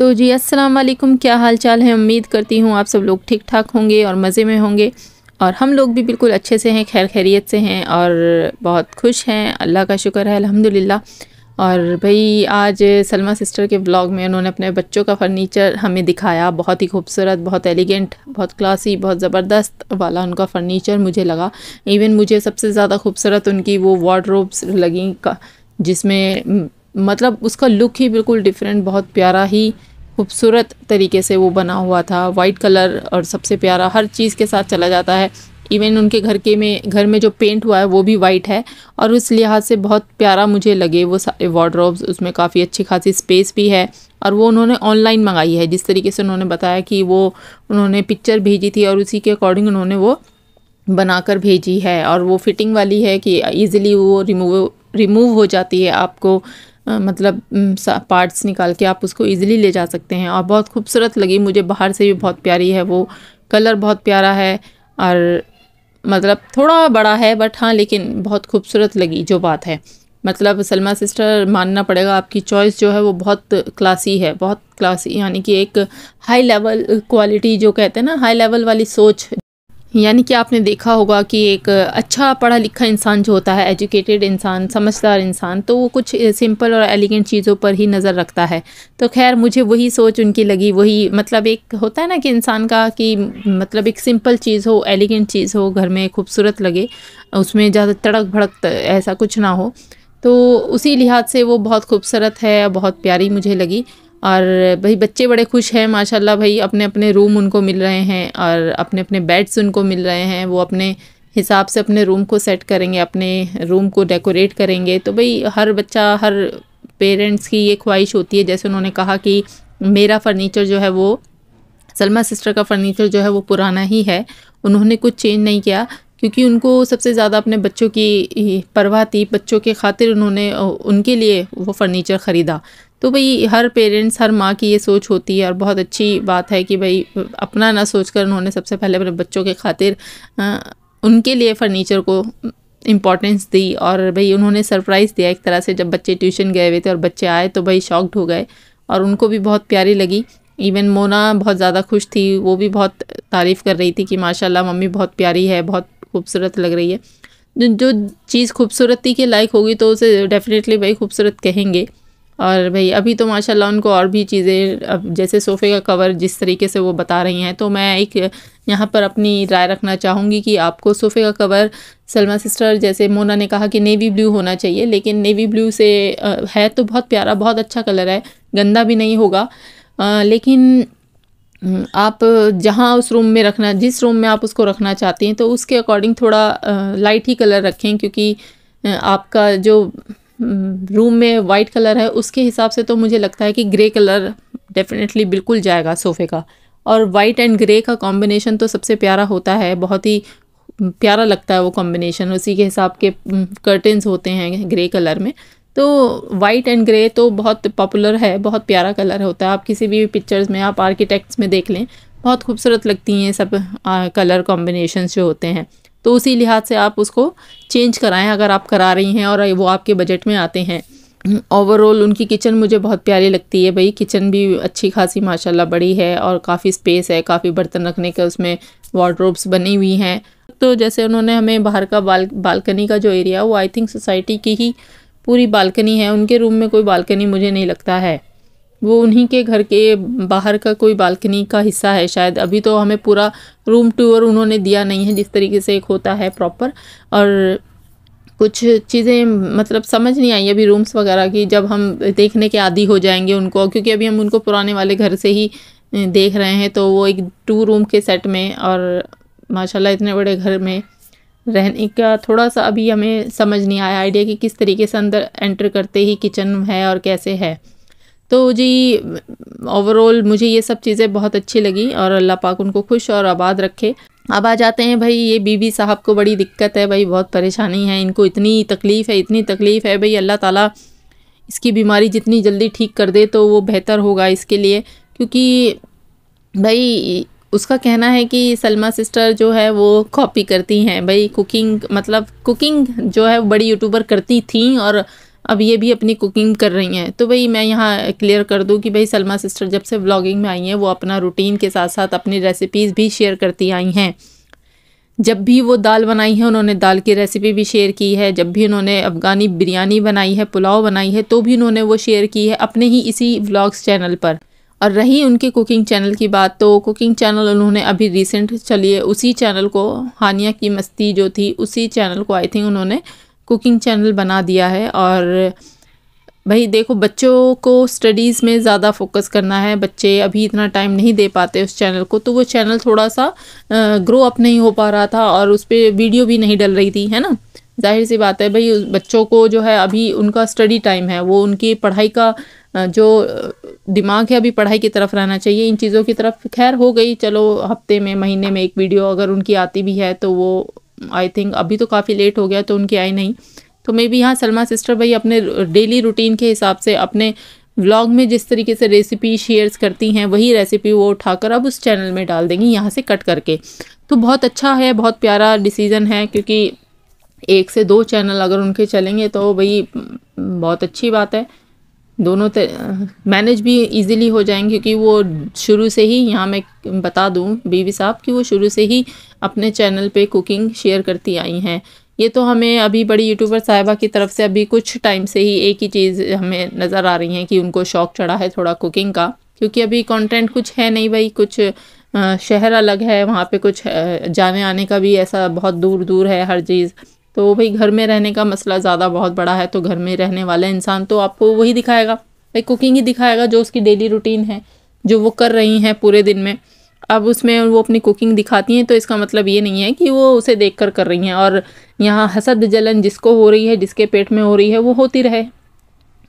तो जी अस्सलाम वालेकुम, क्या हाल चाल है। उम्मीद करती हूँ आप सब लोग ठीक ठाक होंगे और मज़े में होंगे। और हम लोग भी बिल्कुल अच्छे से हैं, खैर खैरियत से हैं और बहुत खुश हैं, अल्लाह का शुक्र है अल्हम्दुलिल्लाह। और भाई आज सलमा सिस्टर के व्लॉग में उन्होंने अपने बच्चों का फ़र्नीचर हमें दिखाया। बहुत ही खूबसूरत, बहुत एलिगेंट, बहुत क्लासी, बहुत ज़बरदस्त वाला उनका फ़र्नीचर मुझे लगा। इवन मुझे सबसे ज़्यादा खूबसूरत उनकी वो वार्डरोब्स लगी जिसमें मतलब उसका लुक ही बिल्कुल डिफरेंट, बहुत प्यारा ही खूबसूरत तरीके से वो बना हुआ था। वाइट कलर और सबसे प्यारा हर चीज़ के साथ चला जाता है। इवन उनके घर में जो पेंट हुआ है वो भी वाइट है और उस लिहाज से बहुत प्यारा मुझे लगे वो सारे वार्डरोब्स। उसमें काफ़ी अच्छी खासी स्पेस भी है और वो उन्होंने ऑनलाइन मंगाई है। जिस तरीके से उन्होंने बताया कि वो उन्होंने पिक्चर भेजी थी और उसी के अकॉर्डिंग उन्होंने वो बनाकर भेजी है। और वो फिटिंग वाली है कि ईज़िली वो रिमूव हो जाती है। आपको मतलब पार्ट्स निकाल के आप उसको इजीली ले जा सकते हैं। और बहुत खूबसूरत लगी मुझे, बाहर से भी बहुत प्यारी है, वो कलर बहुत प्यारा है और मतलब थोड़ा बड़ा है बट हाँ, लेकिन बहुत खूबसूरत लगी जो बात है। मतलब सलमा सिस्टर मानना पड़ेगा, आपकी चॉइस जो है वो बहुत क्लासी है, बहुत क्लासी, यानी कि एक हाई लेवल क्वालिटी जो कहते हैं ना, हाई लेवल वाली सोच। यानी कि आपने देखा होगा कि एक अच्छा पढ़ा लिखा इंसान जो होता है, एजुकेटेड इंसान, समझदार इंसान, तो वो कुछ सिंपल और एलिगेंट चीज़ों पर ही नज़र रखता है। तो खैर मुझे वही सोच उनकी लगी। वही मतलब एक होता है ना कि इंसान का कि मतलब एक सिंपल चीज़ हो, एलिगेंट चीज़ हो, घर में खूबसूरत लगे, उसमें ज़्यादा तड़क भड़क ऐसा कुछ ना हो। तो उसी लिहाज से वो बहुत खूबसूरत है, बहुत प्यारी मुझे लगी। और भाई बच्चे बड़े खुश हैं माशाल्लाह। भाई अपने अपने रूम उनको मिल रहे हैं और अपने अपने बेड्स उनको मिल रहे हैं। वो अपने हिसाब से अपने रूम को सेट करेंगे, अपने रूम को डेकोरेट करेंगे। तो भाई हर बच्चा, हर पेरेंट्स की ये ख्वाहिश होती है। जैसे उन्होंने कहा कि मेरा फ़र्नीचर जो है वो, सलमा सिस्टर का फ़र्नीचर जो है वो पुराना ही है, उन्होंने कुछ चेंज नहीं किया, क्योंकि उनको सबसे ज़्यादा अपने बच्चों की परवाह थी। बच्चों के खातिर उन्होंने उनके लिए वो फ़र्नीचर ख़रीदा। तो भाई हर पेरेंट्स, हर माँ की ये सोच होती है और बहुत अच्छी बात है कि भाई अपना ना सोचकर उन्होंने सबसे पहले अपने बच्चों के खातिर उनके लिए फ़र्नीचर को इम्पोर्टेंस दी। और भाई उन्होंने सरप्राइज़ दिया एक तरह से। जब बच्चे ट्यूशन गए हुए थे और बच्चे आए तो भाई शॉक्ड हो गए और उनको भी बहुत प्यारी लगी। इवन मोना बहुत ज़्यादा खुश थी, वो भी बहुत तारीफ़ कर रही थी कि माशाल्लाह मम्मी बहुत प्यारी है, बहुत खूबसूरत लग रही है। जो चीज़ खूबसूरती के लायक होगी तो उसे डेफिनेटली भाई खूबसूरत कहेंगे। और भाई अभी तो माशाल्लाह उनको और भी चीज़ें, अब जैसे सोफ़े का कवर जिस तरीके से वो बता रही हैं, तो मैं एक यहाँ पर अपनी राय रखना चाहूँगी कि आपको सोफ़े का कवर, सलमा सिस्टर जैसे मोना ने कहा कि नेवी ब्लू होना चाहिए, लेकिन नेवी ब्लू से है तो बहुत प्यारा, बहुत अच्छा कलर है, गंदा भी नहीं होगा। लेकिन आप जहाँ उस रूम में रखना, जिस रूम में आप उसको रखना चाहती हैं, तो उसके अकॉर्डिंग थोड़ा लाइट ही कलर रखें, क्योंकि आपका जो रूम में वाइट कलर है उसके हिसाब से तो मुझे लगता है कि ग्रे कलर डेफिनेटली बिल्कुल जाएगा सोफ़े का। और वाइट एंड ग्रे का कॉम्बिनेशन तो सबसे प्यारा होता है, बहुत ही प्यारा लगता है वो कॉम्बिनेशन। उसी के हिसाब के कर्टन्स होते हैं ग्रे कलर में। तो वाइट एंड ग्रे तो बहुत पॉपुलर है, बहुत प्यारा कलर होता है। आप किसी भी पिक्चर्स में, आप आर्किटेक्ट्स में देख लें, बहुत खूबसूरत लगती हैं सब कलर कॉम्बिनेशंस जो होते हैं। तो उसी लिहाज से आप उसको चेंज कराएं अगर आप करा रही हैं और वो आपके बजट में आते हैं। ओवरऑल उनकी किचन मुझे बहुत प्यारी लगती है। भाई किचन भी अच्छी खासी माशाल्लाह बड़ी है और काफ़ी स्पेस है, काफ़ी बर्तन रखने का उसमें वार्डरोब्स बनी हुई हैं। तो जैसे उन्होंने हमें बाहर का बालकनी का जो एरिया, वो आई थिंक सोसाइटी की ही पूरी बालकनी है। उनके रूम में कोई बालकनी मुझे नहीं लगता है, वो उन्हीं के घर के बाहर का कोई बालकनी का हिस्सा है शायद। अभी तो हमें पूरा रूम टूर उन्होंने दिया नहीं है जिस तरीके से एक होता है प्रॉपर। और कुछ चीज़ें मतलब समझ नहीं आई अभी रूम्स वगैरह की, जब हम देखने के आदी हो जाएंगे उनको, क्योंकि अभी हम उनको पुराने वाले घर से ही देख रहे हैं। तो वो एक 2 रूम के सेट में और माशाल्लाह इतने बड़े घर में रहने का थोड़ा सा अभी हमें समझ नहीं आया आइडिया कि किस तरीके से अंदर एंटर करते ही किचन है और कैसे है। तो जी ओवरऑल मुझे ये सब चीज़ें बहुत अच्छी लगी और अल्लाह पाक उनको खुश और आबाद रखे। अब आ जाते हैं भाई, ये बीबी साहब को बड़ी दिक्कत है भाई, बहुत परेशानी है इनको, इतनी तकलीफ़ है, इतनी तकलीफ़ है भाई। अल्लाह ताला इसकी बीमारी जितनी जल्दी ठीक कर दे तो वो बेहतर होगा इसके लिए। क्योंकि भाई उसका कहना है कि सलमा सिस्टर जो है वो कॉपी करती हैं भाई कुकिंग, मतलब कुकिंग जो है बड़ी यूट्यूबर करती थी और अब ये भी अपनी कुकिंग कर रही हैं। तो भाई मैं यहाँ क्लियर कर दूँ कि भाई सलमा सिस्टर जब से व्लॉगिंग में आई हैं वो अपना रूटीन के साथ साथ अपनी रेसिपीज़ भी शेयर करती आई हैं। जब भी वो दाल बनाई है उन्होंने दाल की रेसिपी भी शेयर की है, जब भी उन्होंने अफ़गानी बिरयानी बनाई है, पुलाव बनाई है, तो भी उन्होंने वो शेयर की है अपने ही इसी व्लॉग्स चैनल पर। और रही उनके कुकिंग चैनल की बात, तो कुकिंग चैनल उन्होंने अभी रिसेंट चलिए उसी चैनल को, हानिया की मस्ती जो थी उसी चैनल को आई थिंक उन्होंने कुकिंग चैनल बना दिया है। और भाई देखो बच्चों को स्टडीज़ में ज़्यादा फोकस करना है, बच्चे अभी इतना टाइम नहीं दे पाते उस चैनल को, तो वो चैनल थोड़ा सा ग्रो अप नहीं हो पा रहा था और उस पर वीडियो भी नहीं डल रही थी, है ना। जाहिर सी बात है भाई बच्चों को जो है अभी उनका स्टडी टाइम है, वो उनकी पढ़ाई का जो दिमाग है अभी पढ़ाई की तरफ रहना चाहिए, इन चीज़ों की तरफ खैर हो गई। चलो हफ्ते में महीने में एक वीडियो अगर उनकी आती भी है तो वो आई थिंक अभी तो काफ़ी लेट हो गया तो उनकी आई नहीं। तो मे बी यहाँ सलमा सिस्टर भाई अपने डेली रूटीन के हिसाब से अपने व्लॉग में जिस तरीके से रेसिपी शेयर्स करती हैं वही रेसिपी वो उठाकर अब उस चैनल में डाल देंगी यहाँ से कट करके। तो बहुत अच्छा है, बहुत प्यारा डिसीज़न है, क्योंकि 1 से 2 चैनल अगर उनके चलेंगे तो भाई बहुत अच्छी बात है, दोनों मैनेज भी इजीली हो जाएंगे। क्योंकि वो शुरू से ही, यहाँ मैं बता दूँ बीवी साहब कि वो शुरू से ही अपने चैनल पे कुकिंग शेयर करती आई हैं। ये तो हमें अभी बड़ी यूट्यूबर साहिबा की तरफ से अभी कुछ टाइम से ही एक ही चीज़ हमें नज़र आ रही है कि उनको शौक़ चढ़ा है थोड़ा कुकिंग का, क्योंकि अभी कंटेंट कुछ है नहीं भाई, कुछ शहर अलग है, वहाँ पे कुछ जाने आने का भी ऐसा बहुत दूर दूर है हर चीज़। तो भाई घर में रहने का मसला ज़्यादा बहुत बड़ा है, तो घर में रहने वाला इंसान तो आपको वही दिखाएगा भाई, कुकिंग ही दिखाएगा जो उसकी डेली रूटीन है, जो वो कर रही हैं पूरे दिन में। अब उसमें वो अपनी कुकिंग दिखाती हैं तो इसका मतलब ये नहीं है कि वो उसे देखकर कर रही हैं। और यहाँ हसद जलन जिसको हो रही है, जिसके पेट में हो रही है, वो होती रहे।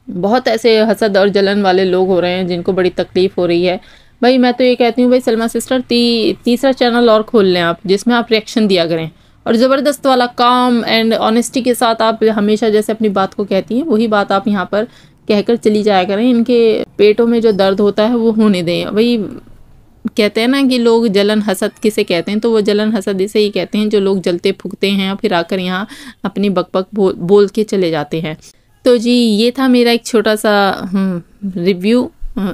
बहुत ऐसे हसद और जलन वाले लोग हो रहे हैं जिनको बड़ी तकलीफ़ हो रही है। भाई मैं तो ये कहती हूँ भाई सलमा सिस्टर तीसरा चैनल और खोल लें आप, जिसमें आप रिएक्शन दिया करें और ज़बरदस्त वाला काम एंड ऑनेस्टी के साथ आप हमेशा जैसे अपनी बात को कहती हैं वही बात आप यहाँ पर कहकर चली जाया करें। इनके पेटों में जो दर्द होता है वो होने दें। भाई कहते हैं ना कि लोग जलन हसद किसे कहते हैं, तो वो जलन हसद इसे ही कहते हैं जो लोग जलते फूकते हैं और फिर आकर यहाँ अपनी बकबक बोल के चले जाते हैं। तो जी ये था मेरा एक छोटा सा रिव्यू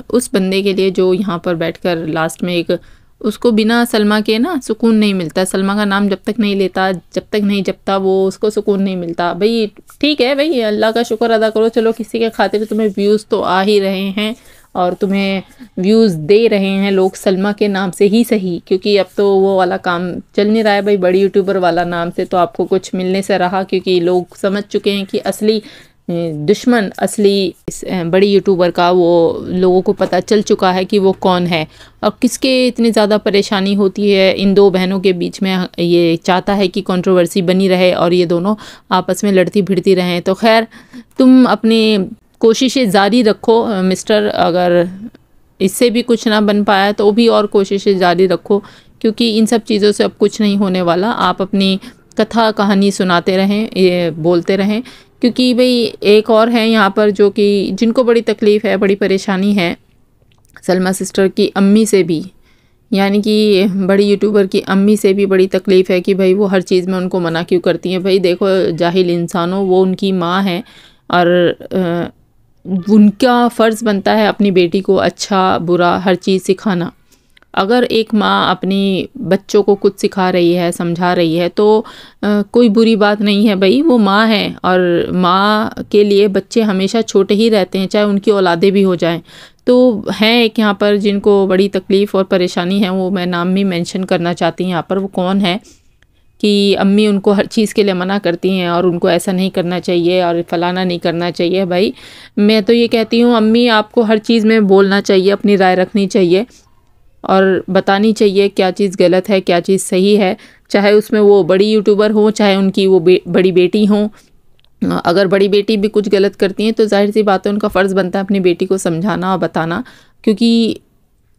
उस बंदे के लिए जो यहाँ पर बैठकर लास्ट में एक, उसको बिना सलमा के ना सुकून नहीं मिलता। सलमा का नाम जब तक नहीं लेता, जब तक नहीं जपता, वो उसको सुकून नहीं मिलता। भाई ठीक है भाई, अल्लाह का शुक्र अदा करो, चलो किसी के खातिर तुम्हें व्यूज़ तो आ ही रहे हैं और तुम्हें व्यूज़ दे रहे हैं लोग सलमा के नाम से ही सही, क्योंकि अब तो वो वाला काम चल नहीं रहा है भाई, बड़ी यूट्यूबर वाला नाम से तो आपको कुछ मिलने से रहा, क्योंकि लोग समझ चुके हैं कि असली दुश्मन, असली बड़ी यूट्यूबर का वो लोगों को पता चल चुका है कि वो कौन है और किसके इतनी ज़्यादा परेशानी होती है इन दो बहनों के बीच में। ये चाहता है कि कंट्रोवर्सी बनी रहे और ये दोनों आपस में लड़ती भिड़ती रहें। तो खैर तुम अपनी कोशिशें जारी रखो मिस्टर, अगर इससे भी कुछ ना बन पाया तो भी और कोशिशें जारी रखो, क्योंकि इन सब चीज़ों से अब कुछ नहीं होने वाला। आप अपनी कथा कहानी सुनाते रहें, ये बोलते रहें, क्योंकि भाई एक और है यहाँ पर जो कि जिनको बड़ी तकलीफ़ है, बड़ी परेशानी है सलमा सिस्टर की अम्मी से भी, यानी कि बड़ी यूट्यूबर की अम्मी से भी बड़ी तकलीफ़ है कि भाई वो हर चीज़ में उनको मना क्यों करती हैं। भाई देखो जाहिल इंसानों, वो उनकी माँ है और उनका फ़र्ज़ बनता है अपनी बेटी को अच्छा बुरा हर चीज़ सिखाना। अगर एक माँ अपनी बच्चों को कुछ सिखा रही है, समझा रही है, तो कोई बुरी बात नहीं है भाई, वो माँ है और माँ के लिए बच्चे हमेशा छोटे ही रहते हैं, चाहे उनकी औलादे भी हो जाएं। तो हैं एक यहाँ पर जिनको बड़ी तकलीफ़ और परेशानी है, वो मैं नाम भी मेंशन करना चाहती हूँ यहाँ पर। वो कौन है कि अम्मी उनको हर चीज़ के लिए मना करती हैं और उनको ऐसा नहीं करना चाहिए और फलाना नहीं करना चाहिए। भाई मैं तो ये कहती हूँ अम्मी आपको हर चीज़ में बोलना चाहिए, अपनी राय रखनी चाहिए और बतानी चाहिए क्या चीज़ गलत है, क्या चीज़ सही है, चाहे उसमें वो बड़ी यूट्यूबर हो, चाहे उनकी वो बड़ी बेटी हो। अगर बड़ी बेटी भी कुछ गलत करती हैं तो जाहिर सी बात है उनका फ़र्ज़ बनता है अपनी बेटी को समझाना और बताना, क्योंकि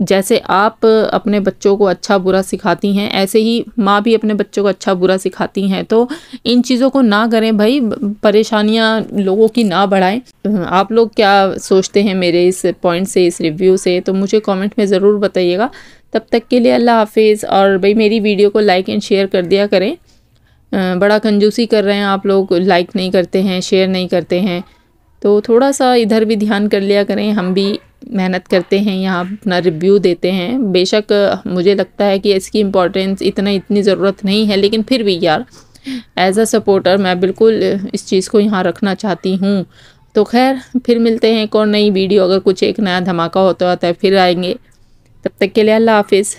जैसे आप अपने बच्चों को अच्छा बुरा सिखाती हैं, ऐसे ही माँ भी अपने बच्चों को अच्छा बुरा सिखाती हैं। तो इन चीज़ों को ना करें भाई, परेशानियाँ लोगों की ना बढ़ाएं। आप लोग क्या सोचते हैं मेरे इस पॉइंट से, इस रिव्यू से, तो मुझे कमेंट में ज़रूर बताइएगा। तब तक के लिए अल्लाह हाफिज़। और भाई मेरी वीडियो को लाइक एंड शेयर कर दिया करें। बड़ा कंजूसी कर रहे हैं आप लोग, लाइक नहीं करते हैं, शेयर नहीं करते हैं। तो थोड़ा सा इधर भी ध्यान कर लिया करें। हम भी मेहनत करते हैं, यहाँ अपना रिव्यू देते हैं। बेशक मुझे लगता है कि इसकी इम्पोर्टेंस इतनी ज़रूरत नहीं है, लेकिन फिर भी यार एज अ सपोर्टर मैं बिल्कुल इस चीज़ को यहाँ रखना चाहती हूँ। तो खैर फिर मिलते हैं एक और नई वीडियो, अगर कुछ एक नया धमाका होता है फिर आएंगे। तब तक के लिए अल्लाह हाफिज़।